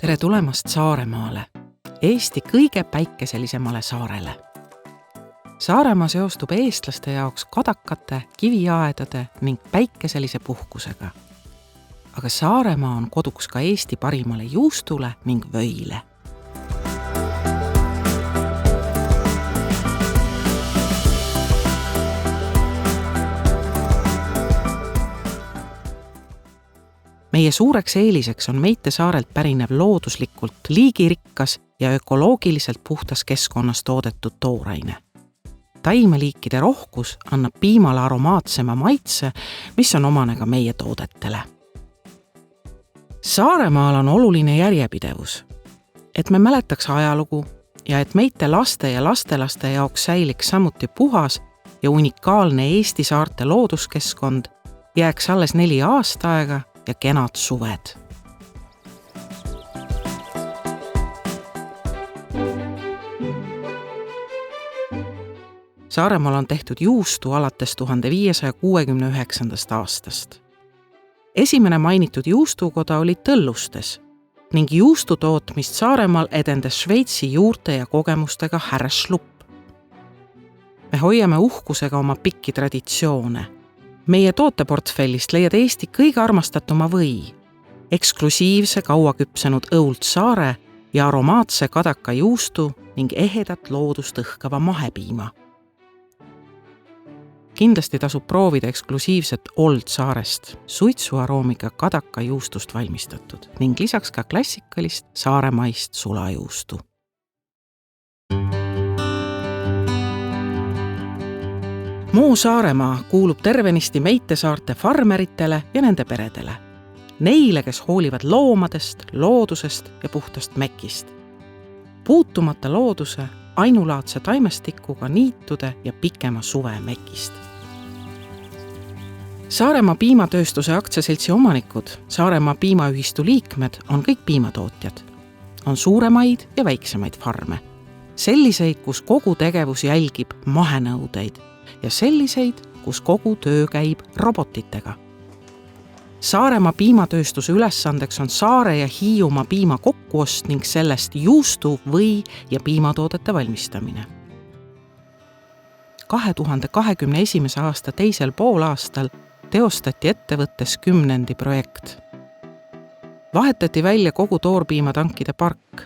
Tere tulemast Saaremaale, Eesti kõige päikeselisemale saarele. Saaremaa seostub eestlaste jaoks kadakate, kiviaedade ning päikeselise puhkusega. Aga Saaremaa on koduks ka Eesti parimale juustule ning vöile. Meie suureks eeliseks on Meite saarelt pärinev looduslikult liigirikkas ja ökoloogiliselt puhtas keskkonnas toodetud tooraine. Taimeliikide rohkus annab piimale aromaatsema maitse, mis on omane ka meie toodetele. Saaremaal on oluline järjepidevus, et me mäletaks ajalugu ja et Meite laste ja lastelaste jaoks säiliks samuti puhas ja unikaalne Eesti saarte looduskeskkond, jääks alles 4 aastaaega ja kenad suved. Saaremaal on tehtud juustu alates 1569. aastast. Esimene mainitud juustukoda oli Tõllustes ning juustutootmist Saaremaal edendas Šveitsi juurte ja kogemustega härra Schlupp. Me hoiame uhkusega oma pikki traditsioone. Meie tooteportfellist leiad Eesti kõige armastatuma või, eksklusiivse kaua küpsenud õult saare ja aromaatse kadaka juustu ning ehedat loodust õhkava mahepiima. Kindlasti tasub proovida eksklusiivset Old Saarest, suitsuaroomiga kadaka juustust valmistatud ning lisaks ka klassikalist saaremaist sulajuustu. Muu Saaremaa kuulub tervenisti Meite saarte farmeritele ja nende peredele. Neile, kes hoolivad loomadest, loodusest ja puhtast mekist. Puutumata looduse, ainulaadse taimestikuga niitude ja pikema suve mekist. Saaremaa piimatööstuse aktsiaseltsi omanikud, Saaremaa piimaühistu liikmed on kõik piimatootjad. On suuremaid ja väiksemaid farme. Selliseid, kus kogu tegevus jälgib mahenõudeid ja selliseid, kus kogu töö käib robotitega. Saaremaa piimatööstuse ülesandeks on Saare ja Hiiumaa piima kokkuost ning sellest juustu, või ja piimatoodete valmistamine. 2021. aasta teisel poolaastal teostati ettevõttes 10. projekt. Vahetati välja kogu toorpiimatankide park,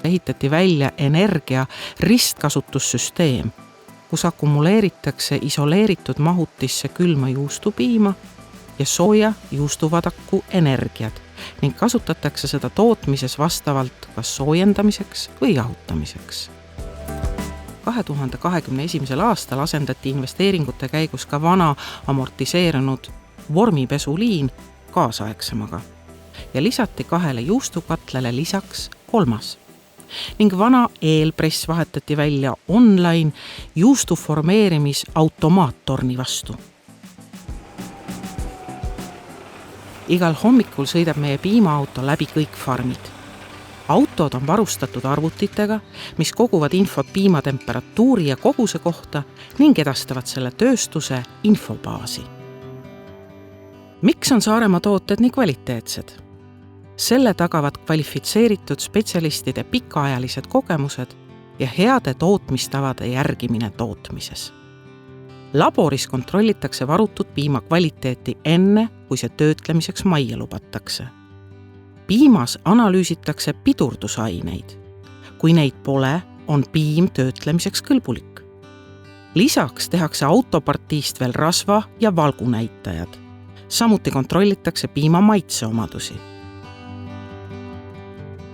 ehitati välja energia ristkasutussüsteem, kus akumuleeritakse isoleeritud mahutisse külma juustupiima ja sooja juustuvadaku energiat ning kasutatakse seda tootmises vastavalt kas soojendamiseks või jahutamiseks. 2021. aastal asendati investeeringute käigus ka vana amortiseerunud vormipesuliin kaasaegsemaga ja lisati 2 juustukatlale lisaks 3. ning vana eelpress vahetati välja online juustu formeerimis automaattorni vastu. Igal hommikul sõidab meie piimaauto läbi kõik farmid. Autod on varustatud arvutitega, mis koguvad infot piimatemperatuuri ja koguse kohta ning edastavad selle tööstuse infobaasi. Miks on Saaremaa tooted nii kvaliteetsed? Selle tagavad kvalifitseeritud spetsialistide pikaajalised kogemused ja heade tootmistavade järgimine tootmises. Laboris kontrollitakse varutud piima kvaliteeti enne, kui see töötlemiseks majja lubatakse. Piimas analüüsitakse pidurdusaineid. Kui neid pole, on piim töötlemiseks kõlbulik. Lisaks tehakse autopartiist veel rasva ja valgunäitajad. Samuti kontrollitakse piima maitseomadusi.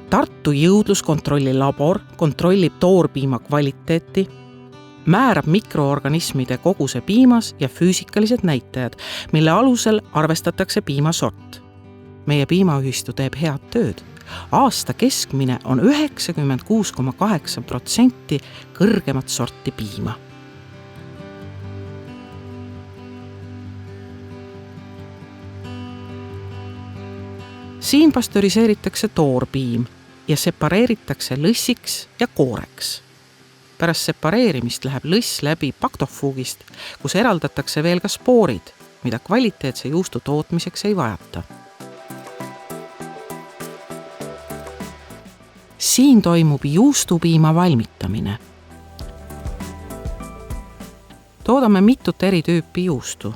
Tartu jõudluskontrolli labor kontrollib toorpiima kvaliteeti, määrab mikroorganismide koguse piimas ja füüsikalised näitajad, mille alusel arvestatakse piima sort. Meie piimaühistu teeb head tööd. Aasta keskmine on 96,8% kõrgemat sorti piima. Siin pastöriseeritakse toorpiim ja separeeritakse lõssiks ja kooreks. Pärast separeerimist läheb lõss läbi paktofuugist, kus eraldatakse veel ka spoorid, mida kvaliteetse juustu tootmiseks ei vajata. Siin toimub juustupiima valmitamine. Toodame mitut eri tüüpi juustu.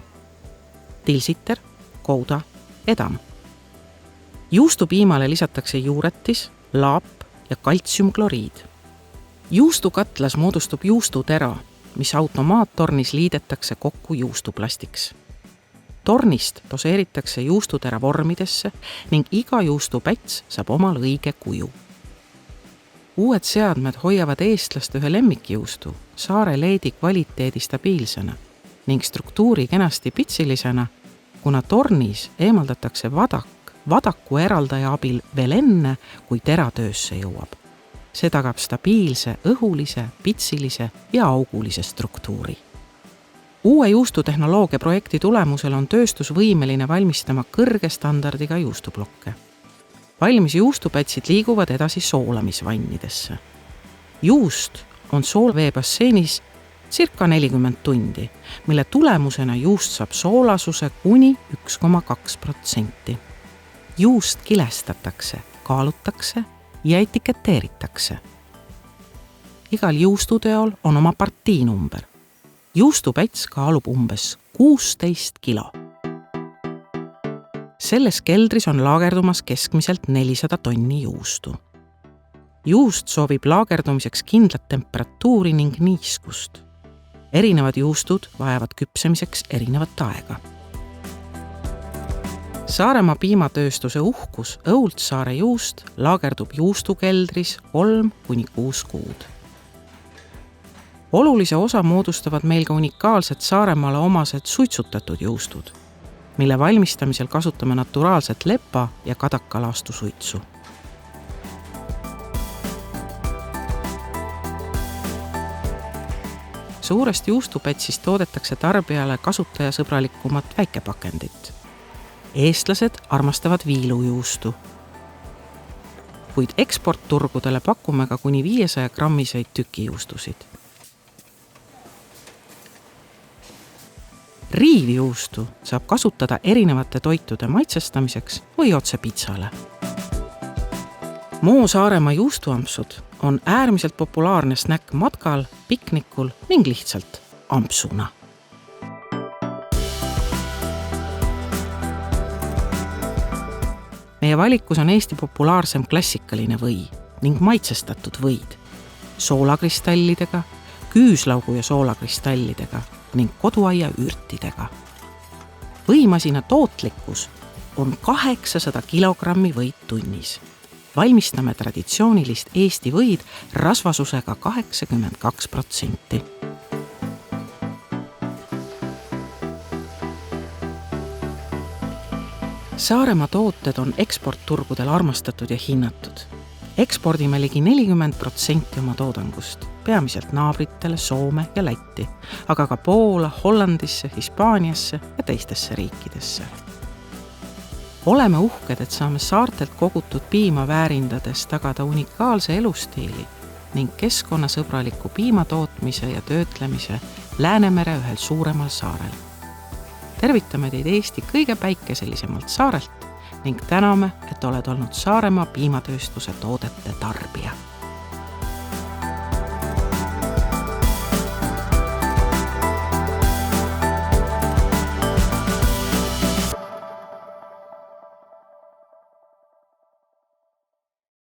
Tilsiter, kouda, edam. Juustupiimale lisatakse juuretis, laap ja kaltsiumkloriid. Juustukatlas moodustub juustutera, mis automaattornis liidetakse kokku juustuplastiks. Tornist doseeritakse juustutera vormidesse ning iga juustupäts saab omal õige kuju. Uued seadmed hoiavad eestlaste ühe lemmikjuustu, Saare Leedi kvaliteedi stabiilsena ning struktuuri kenasti pitsilisena, kuna tornis eemaldatakse vadaku eraldaja abil veel enne, kui tera töösse jõuab. See tagab stabiilse, õhulise, pitsilise ja augulise struktuuri. Uue juustutehnoloogia projekti tulemusel on tööstus võimeline valmistama kõrge standardiga juustublokke. Valmis juustupätsid liiguvad edasi soolamisvannidesse. Juust on soolveebasseenis circa 40 tundi, mille tulemusena juust saab soolasuse kuni 1,2%. Juust kilestatakse, kaalutakse ja etiketeeritakse. Igal juustuteol on oma partiinumber. Juustupäts kaalub umbes 16 kilo. Selles keldris on laagerdumas keskmiselt 400 tonni juustu. Juust soovib laagerdumiseks kindlat temperatuuri ning niiskust. Erinevad juustud vajavad küpsemiseks erinevat aega. Saaremaa piimatööstuse uhkus Õuldsaare juust laagerdub juustukeldris 3–6 kuud. Olulise osa moodustavad meil ka unikaalsed Saaremaale omased suitsutatud juustud, mille valmistamisel kasutame naturaalset lepa- ja kadakalaastu suitsu. Suurest juustupätsist toodetakse tarbijale kasutajasõbralikumat väikepakendit. Eestlased armastavad viilujuustu, kuid eksportturgudele pakume ka kuni 500 grammiseid tükijuustusid. Riivjuustu saab kasutada erinevate toitude maitsestamiseks või otse pitsale. Moo Saaremaa juustuampsud on äärmiselt populaarne snäkk matkal, piknikul ning lihtsalt ampsuna. Meie valikus on Eesti populaarsem klassikaline või ning maitsestatud võid, soolakristallidega, küüslaugu ja soolakristallidega ning koduaia ürtidega. Võimasina tootlikkus on 800 kilogrammi võid tunnis. Valmistame traditsioonilist Eesti võid rasvasusega 82%. Saaremaa tooted on eksportturgudel armastatud ja hinnatud. Ekspordime ligi 40% oma toodangust, peamiselt naabritele Soome ja Lätti, aga ka Poola, Hollandisse, Hispaaniasse ja teistesse riikidesse. Oleme uhked, et saame saartelt kogutud piima väärindades tagada unikaalse elustiili ning keskkonnasõbraliku piimatootmise ja töötlemise Läänemere ühel suuremal saarel. Tervitame teid Eesti kõige päikeselisemalt saarelt ning täname, et oled olnud Saaremaa piimatööstuse toodete tarbija.